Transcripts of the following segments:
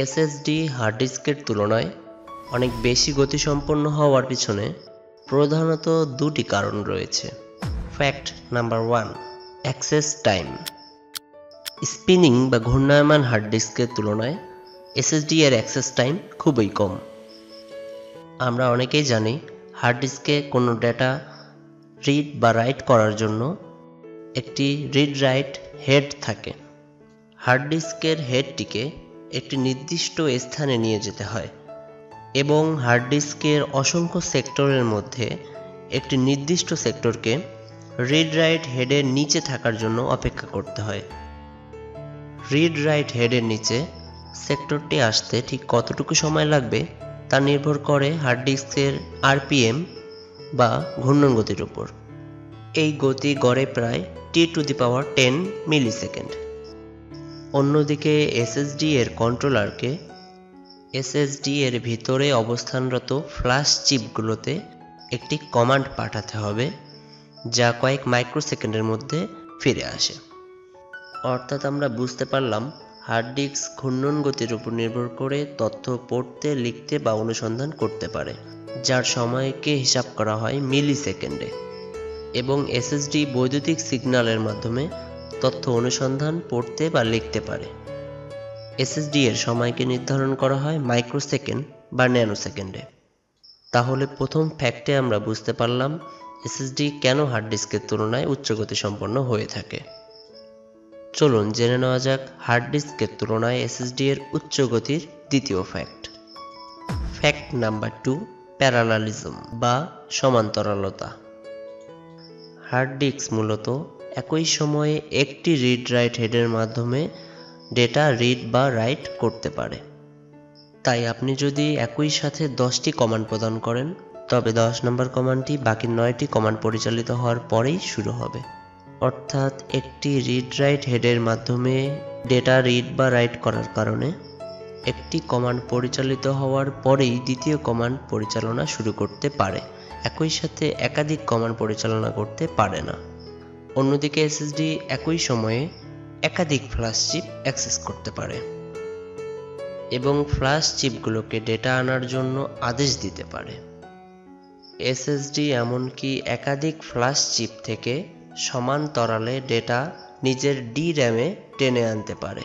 SSD hard ডিস্কের তুলনায় অনেক বেশি গতিসম্পন্ন হওয়ার পিছনে প্রধানত দুটি কারণ রয়েছে। Fact number 1, access time. Spinning বা ঘূর্ণায়মান হার্ড ডিস্কের তুলনায় এসএসডি এর অ্যাক্সেস টাইম খুবই কম। আমরা অনেকেই জানি হার্ড ডিস্কে কোনো ডেটা রিড বা রাইট করার জন্য একটি রিড রাইট হেড থাকে। হার্ড ডিস্কের হেডটিকে একটি নির্দিষ্ট স্থানে নিয়ে যেতে হয় এবং হার্ড ডিস্কের অসংখ্য সেক্টরের মধ্যে একটি নির্দিষ্ট সেক্টরকে রিড রাইট হেডের নিচে থাকার জন্য অপেক্ষা করতে হয়। রিড রাইট হেডের নিচে সেক্টরটি আসতে ঠিক কতটুকু সময় লাগবে তা নির্ভর করে হার্ড ডিস্কের আরপিএম বা ঘূর্ণন গতির উপর। এই গতি গড়ে প্রায় T⁻10 মিলিসেকেন্ড। অন্যদিকে এসএসডি এর কন্ট্রোলারকে এসএসডি এর ভিতরে অবস্থানরত ফ্ল্যাশ চিপগুলোতে একটি কমান্ড পাঠাতে হবে, যা কয়েক মাইক্রোসেকেন্ডের মধ্যে ফিরে আসে। অর্থাৎ আমরা বুঝতে পারলাম হার্ড ডিস্ক ঘূর্ণন গতির উপর নির্ভর করে তথ্য পড়তে, লিখতে বা অনুসন্ধান করতে পারে, যার সময়কে হিসাব করা হয় মিলিসেকেন্ডে, এবং এসএসডি বৈদ্যুতিক সিগন্যালের মাধ্যমে তথ্য অনুসন্ধান, পড়তে বা লিখতে পারে। এসএসডি এর সময়কে নির্ধারণ করা হয় মাইক্রোসেকেন্ড বা ন্যানোসেকেন্ডে। তাহলে প্রথম ফ্যাক্টে আমরা বুঝতে পারলাম এসএসডি কেন হার্ড ডিস্কের তুলনায় উচ্চ গতিসম্পন্ন হয়ে থাকে। চলুন জেনে নেওয়া যাক হার্ড ডিস্কের তুলনায় এসএসডি এর উচ্চ গতির দ্বিতীয় ফ্যাক্ট। ফ্যাক্ট নাম্বার 2, প্যারালালিজম বা সমান্তরালতা। হার্ড ডিস্ক মূলত একই সময়ে একটি রিড রাইট হেডের মাধ্যমে ডেটা রিড বা রাইট করতে পারে। তাই আপনি যদি একই সাথে 10টি কমান্ড প্রদান করেন, তবে 10 নম্বর কমান্ডটি বাকি 9টি কমান্ড পরিচালিত হওয়ার পরেই শুরু হবে। অর্থাৎ একটি রিড রাইট হেডের মাধ্যমে ডেটা রিড বা রাইট করার কারণে একটি কমান্ড পরিচালিত হওয়ার পরেই দ্বিতীয় কমান্ড পরিচালনা শুরু করতে পারে, একই সাথে একাধিক কমান্ড পরিচালনা করতে পারে না। অন্যদিকে এসএসডি একই সময়ে একাধিক ফ্ল্যাশ চিপ অ্যাক্সেস করতে পারে এবং ফ্ল্যাশ চিপগুলোকে ডেটা আনার জন্য আদেশ দিতে পারে। এসএসডি এমনকি একাধিক ফ্ল্যাশ চিপ থেকে সমান্তরালে ডেটা নিজের DRAM-এ টেনে আনতে পারে।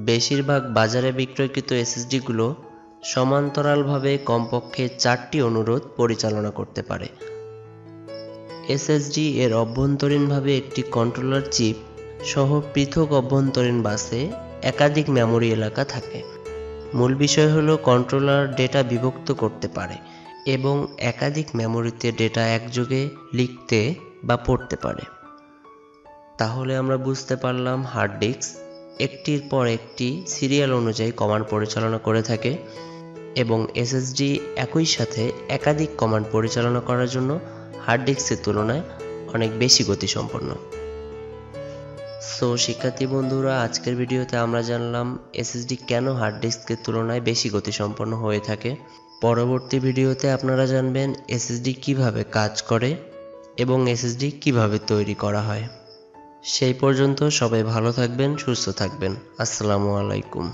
বেশিরভাগ বাজারে বিক্রয়কৃত এসএসডিগুলো সমান্তরালভাবে কমপক্ষে 4টি অনুরোধ পরিচালনা করতে পারে। এসএসডি এর অভ্যন্তরীণভাবে একটি কন্ট্রোলার চিপ সহ পৃথক অভ্যন্তরীণ বাসে একাধিক মেমোরি এলাকা থাকে। মূল বিষয় হলো কন্ট্রোলার ডেটা বিভক্ত করতে পারে এবং একাধিক মেমোরিতে ডেটা একযোগে লিখতে বা পড়তে পারে। তাহলে আমরা বুঝতে পারলাম হার্ড ডিস্ক একটির পর একটি সিরিয়াল অনুযায়ী কমান্ড পরিচালনা করে থাকে এবং এসএসডি একই সাথে একাধিক কমান্ড পরিচালনা করার জন্য হার্ড ডিস্কের তুলনায় অনেক বেশি গতিসম্পন্ন। সো শিক্ষার্থী বন্ধুরা, আজকের ভিডিওতে আমরা জানলাম এসএসডি কেন হার্ড ডিস্কের তুলনায় বেশি গতিসম্পন্ন হয়ে থাকে। পরবর্তী ভিডিওতে আপনারা জানবেন এসএসডি কিভাবে কাজ করে এবং এসএসডি কিভাবে তৈরি করা হয়। সেই পর্যন্ত সবাই ভালো থাকবেন, সুস্থ থাকবেন। আসসালামু আলাইকুম।